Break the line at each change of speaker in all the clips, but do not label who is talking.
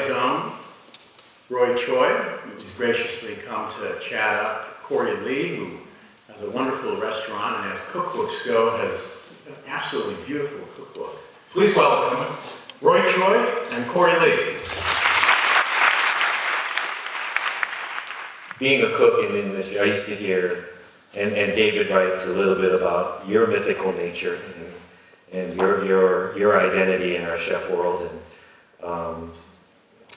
Choi's own, Choi, who's graciously come to chat up. Corey Lee, who has a wonderful restaurant and as cookbooks go, has an absolutely beautiful cookbook. Please welcome Choi and Corey Lee.
Being a cook in the industry, I used to hear, and David writes a little bit about your mythical nature and your identity in our chef world,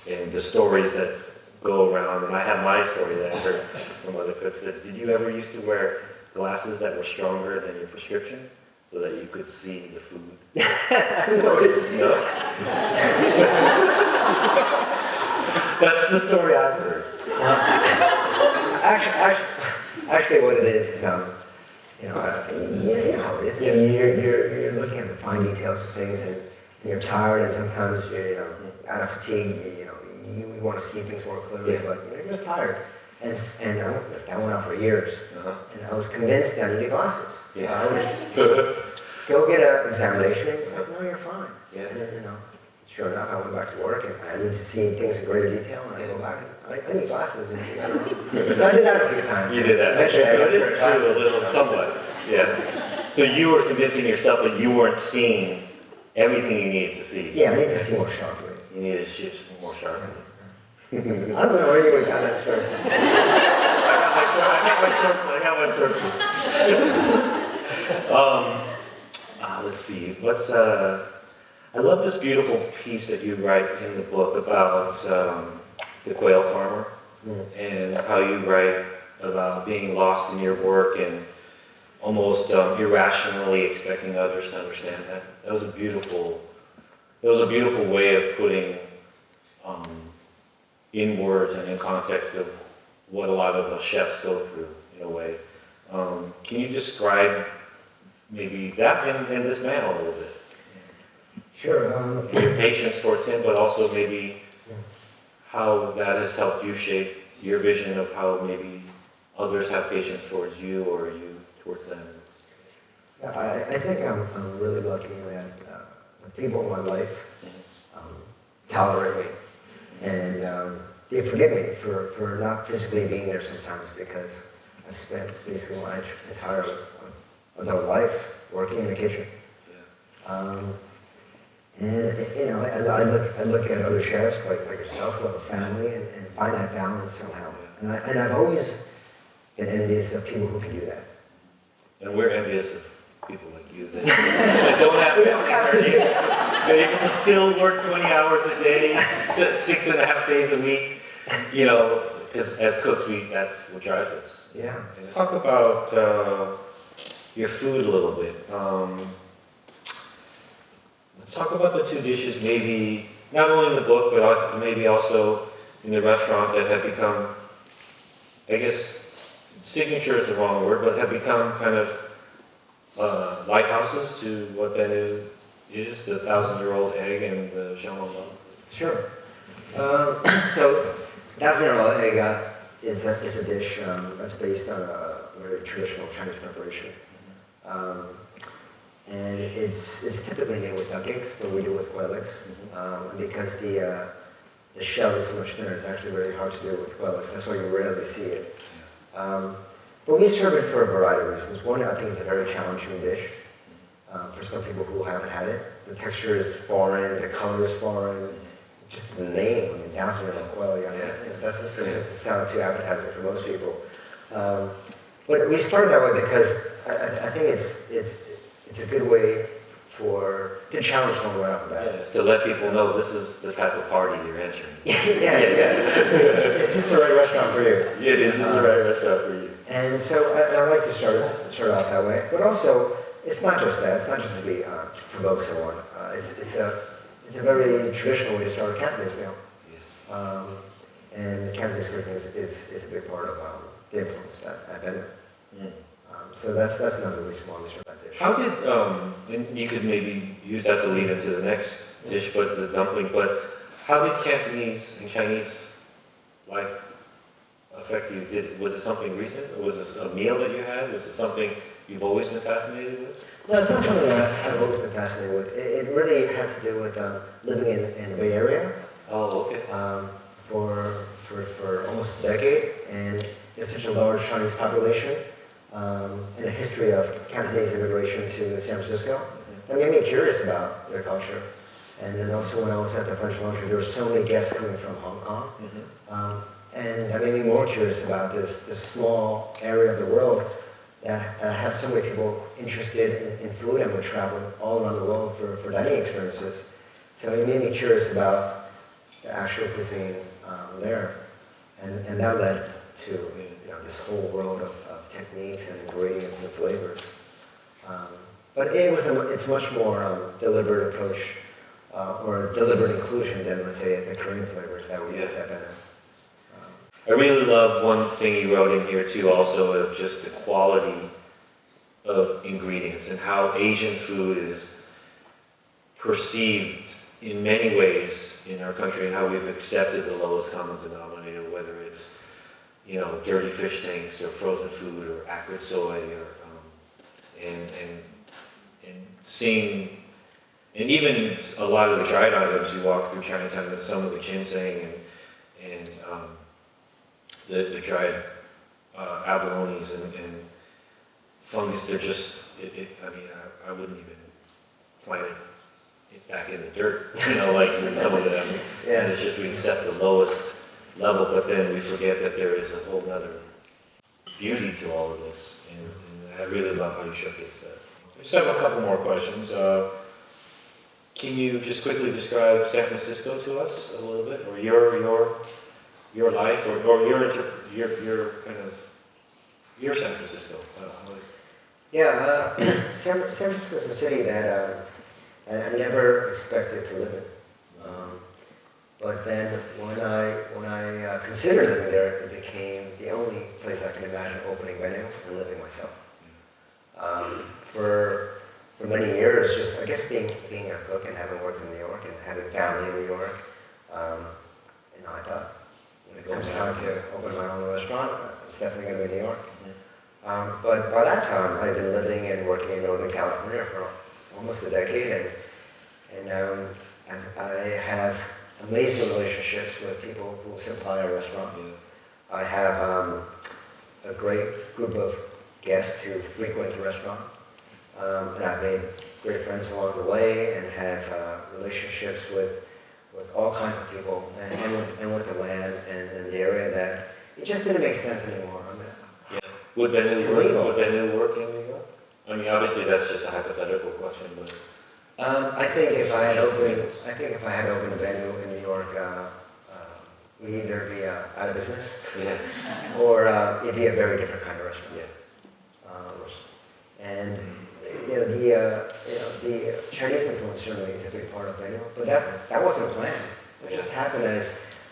and the stories that go around. And I have my story that I heard from other cooks. That did you ever used to wear glasses that were stronger than your prescription so that you could see the food? No? That's the story I've heard.
Actually, what it is you're looking at the fine details of things, and you're tired, and sometimes you're out of fatigue. You want to see things more clearly, but you're just tired. And that went on for years, and I was convinced that I needed glasses. So I would go get an examination, and it's like, no, you're fine.
Yeah.
And then, sure enough, I went back to work, and I need to see things in greater detail, and I go back, and I need glasses, and I don't know. So I did that a few times.
You did that.
Eventually,
So
I
it is
got
true,
glasses.
a little, somewhat. Yeah. So you were convincing yourself that you weren't seeing everything you needed to see.
Yeah, I need to see more sharply.
You needed to see more sharply.
I don't know where you got that story.
I got my sources. Let's see. I love this beautiful piece that you write in the book about the quail farmer, and how you write about being lost in your work and almost irrationally expecting others to understand that. That was a beautiful way of putting in words and in context of what a lot of the chefs go through, in a way. Can you describe maybe that and this man a little bit?
Sure.
Your patience towards him, but also maybe how that has helped you shape your vision of how maybe others have patience towards you or you towards them.
I think I'm really lucky that the people in my life tolerate me, and they forgive me for not physically being there sometimes, because I've spent basically my entire adult life working in the kitchen. And I look at other chefs like yourself who have a family and find that balance somehow. And I've always been envious of people who can do that.
And we're envious of people like you that don't have families, that able to still work 20 hours a day, 6.5 days a week. Because as cooks, that's what drives us.
Yeah.
Let's talk about your food a little bit. Let's talk about the two dishes, maybe not only in the book, but maybe also in the restaurant, that have become, I guess, signature is the wrong word, but have become kind of lighthouses to what Bennu is, the 1,000-year-old egg and the xiaolongbao.
Sure. So, 1,000-year-old egg is a dish that's based on a very traditional Chinese preparation. And it's typically made with duck eggs, but we do it with quail eggs. Because the shell is so much thinner, it's actually very hard to do with quail eggs. That's why you rarely see it. But we serve it for a variety of reasons. One, I think it's a very challenging dish for some people who haven't had it. The texture is foreign, the color is foreign, just the name, 1,000-year-old quail, that doesn't sound too appetizing for most people. But we started that way because I think it's a good way to challenge someone right off the bat.
Yes, to let people know this is the type of party you're entering.
Is this the right restaurant for you?
Yeah, this is the right restaurant for you.
And so I like to start off that way. But also, it's not just that. It's not just to provoke someone. It's a very traditional way to start a Cantonese meal.
Yes.
And Cantonese cooking is a big part of the influence at Bennu. So that's another reason why we serve that dish.
How did, and you could maybe use that to lead into the next dish, but the dumpling, but how did Cantonese and Chinese life affect you? Was it something recent? Or was this a meal that you had? Was it something you've always been fascinated with?
No, it's not something that I've always been fascinated with. It really had to do with living in the Bay Area
Oh, okay.
For almost a decade, and there's such a large Chinese population, and a history of Cantonese immigration to San Francisco. That made me curious about their culture. And then also when I was at the French Laundry, there were so many guests coming from Hong Kong. And that made me more curious about this small area of the world that had so many people interested in food and would travel all around the world for dining experiences. So it made me curious about the actual cuisine there. And that led to this whole world of techniques and ingredients and flavors. But it's much more deliberate approach or deliberate inclusion than, let's say, the Korean flavors that we use at Benin.
I really love one thing you wrote in here too, also of just the quality of ingredients and how Asian food is perceived in many ways in our country, and how we've accepted the lowest common denominator, whether it's dirty fish tanks or frozen food or acrid soy, or and seeing, and even a lot of the dried items you walk through Chinatown, and some of the ginseng and the dried abalones and fungus, they're just, I wouldn't even plant it back in the dirt, like some of them.
Yeah.
And it's just we accept the lowest level, but then we forget that there is a whole other beauty to all of this. And I really love how you showcase that. I just have a couple more questions. Can you just quickly describe San Francisco to us a little bit, or your life, or your kind of your San Francisco?
Yeah, San Francisco is a city that I never expected to live in. But then when I considered living there, it became the only place I can imagine opening venue and living myself. For many years, just I guess being a cook and having worked in New York and having family in New York, I thought when it comes time to open my own restaurant, it's definitely going to be New York. But by that time, I had been living and working in Northern California for almost a decade, and I have amazing relationships with people who supply our restaurant. I have a great group of guests who frequent the restaurant, and I've made great friends along the way and have relationships with all kinds of people and with the land and the area that it just didn't make sense anymore.
Would Bennu work in New York? I mean, obviously that's just a hypothetical question, but
I think if I had opened a venue in New York, we'd either be out of business, or it'd be a very different kind of restaurant. And the Chinese influence certainly is a big part of venue, but that wasn't planned. It just happened as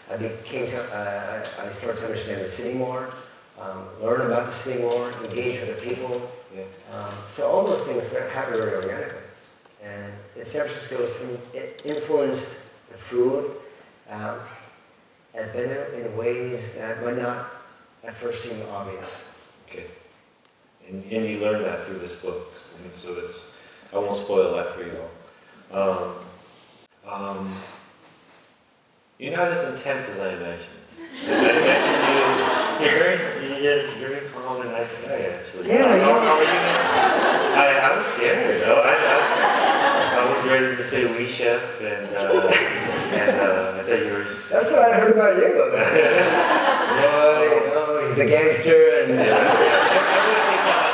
I started to understand the city more, learn about the city more, engage with the people. So all those things happen very organically. And San Francisco it influenced the food at Bennu in ways that might not at first seem obvious.
Okay. And you learn that through this book, and so I won't spoil that for you all. You're not as intense as I imagined. You're very calm and nice guy, actually.
Yeah,
How are you? I was scared, though. I was ready to say "we chef," and I thought you were.
That's what I heard about you, though. Boy, he's a gangster, and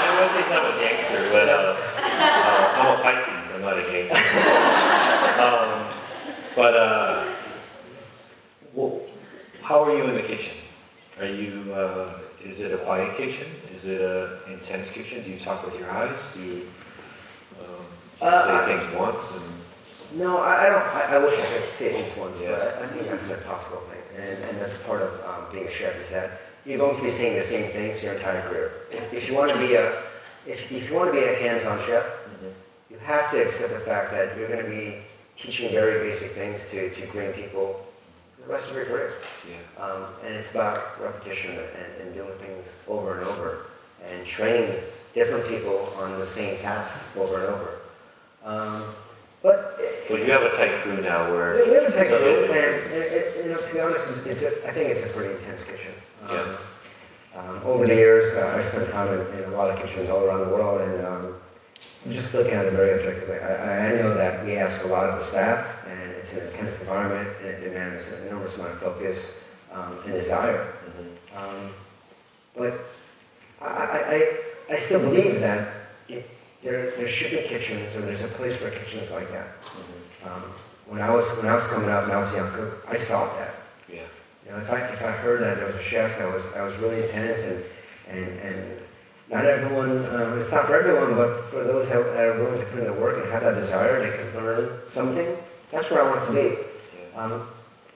Everyone thinks I'm a gangster, but I'm a Pisces. I'm not a gangster. Well, how are you in the kitchen? Are you? Is it a quiet kitchen? Is it an intense kitchen? Do you talk with your eyes? Do you say things once?
No, I don't. I wish I could say things once, but I think that's an impossible thing, and that's part of being a chef is that you're going to be saying the same things your entire career. If you want to be a hands-on chef, you have to accept the fact that you're going to be teaching very basic things to Korean people the rest of your career. And it's about repetition and doing things over and over and training different people on the same tasks over and over. But
you have a tight crew now where...
We have a tight crew, and I think it's a pretty intense kitchen.
Yeah.
Over the years, I spent time in a lot of kitchens all around the world, and I'm just looking at it very objectively. I know that we ask a lot of the staff, and it's an intense environment, and it demands an enormous amount of focus and desire. But I still believe that there should be kitchens, or there's a place for kitchens like that. When I was coming up and I was a young cook, I sought that.
Yeah.
You know, if I heard that there was a chef that was really intense and not everyone, it's not for everyone, but for those that are willing to put in the work and have that desire, they can learn something. That's where I want to be.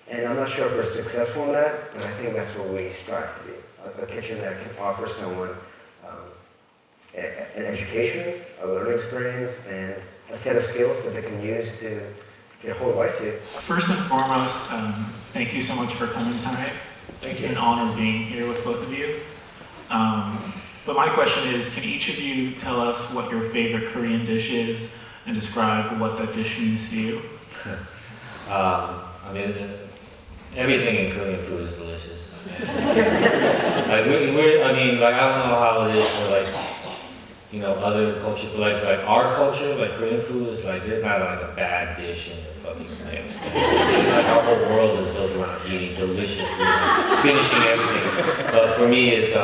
And I'm not sure if we're successful in that, but I think that's what we strive to be. A kitchen that can offer someone an education, a learning experience, and a set of skills that they can use to get a whole life to.
First and foremost, thank you so much for coming tonight. It's been an honor being here with both of you. But my question is, can each of you tell us what your favorite Korean dish is and describe what that dish means to you?
I mean, everything in Korean food is delicious. Like I mean, like I don't know how it is for like, you know, other culture, but like our culture, like Korean food is like, there's not like a bad dish in the fucking mix. Like our whole world is built around eating delicious food, finishing everything. But for me, it's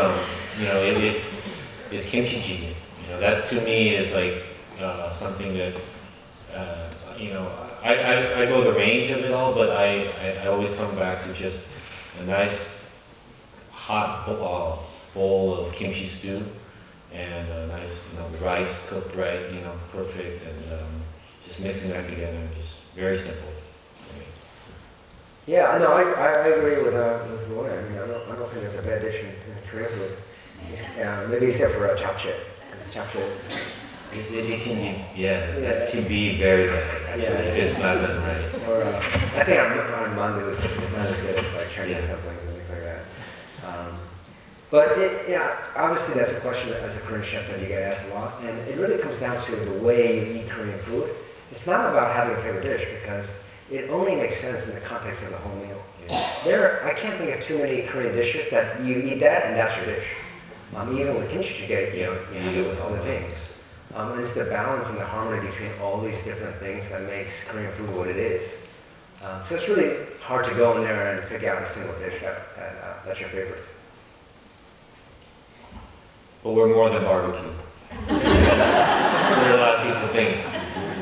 you know, it's kimchi jjigae. You know, that to me is like something that you know, I go the range of it all, but I always come back to just a nice hot bowl of kimchi stew and a nice, you know, the rice cooked right, you know, perfect, and just mixing that together, just very simple.
Yeah, no, I agree with Roy. I mean, I don't think there's a bad dish in Korean food. Maybe except for japchae. Because japchae is...
It can be, that can be very bad, actually, if it's not done right.
Or I think our mandu is not as good as like Chinese dumplings and things like that. But obviously that's a question as a Korean chef that you get asked a lot, and it really comes down to the way you eat Korean food. It's not about having a favorite dish, because it only makes sense in the context of the whole meal. I can't think of too many Korean dishes that you eat that and that's your dish. Even with kimchi jjigae, you do it with other things. And it's the balance and the harmony between all these different things that makes Korean food what it is. So it's really hard to go in there and pick out a single dish that's your favorite.
But we're more than barbecue. A lot of people think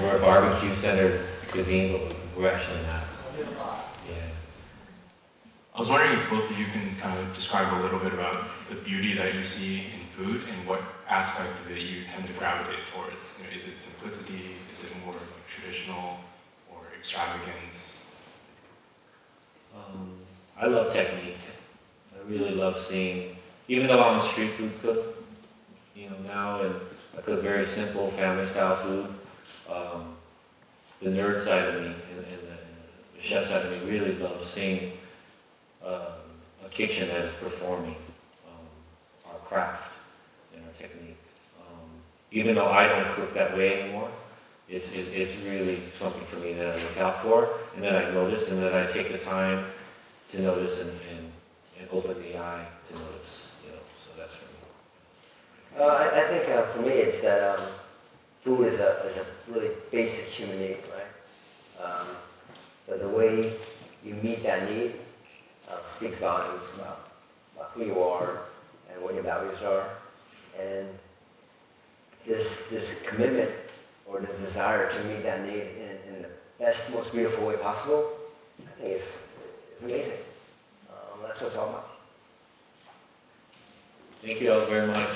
we're a barbecue-centered cuisine, but we're actually not. Yeah.
I was wondering if both of you can kind of describe a little bit about the beauty that you see in food and what aspect of it you tend to gravitate towards. You know, is it simplicity? Is it more like traditional or extravagance?
I love technique. I really love seeing, even though I'm a street food cook, you know, now, and I cook very simple family-style food, the nerd side of me and the chef side of me really loves seeing a kitchen that is performing our craft and our technique. Even though I don't cook that way anymore, it's really something for me that I look out for, and then I notice, and then I take the time to notice and open the eye to notice, you know, so that's for me.
I think for me it's that food is a really basic human need, right? But the way you meet that need speaks volumes about who you are and what your values are. And this commitment or this desire to meet that need in the best, most beautiful way possible, I think is amazing. That's what it's all about.
Thank you all very much.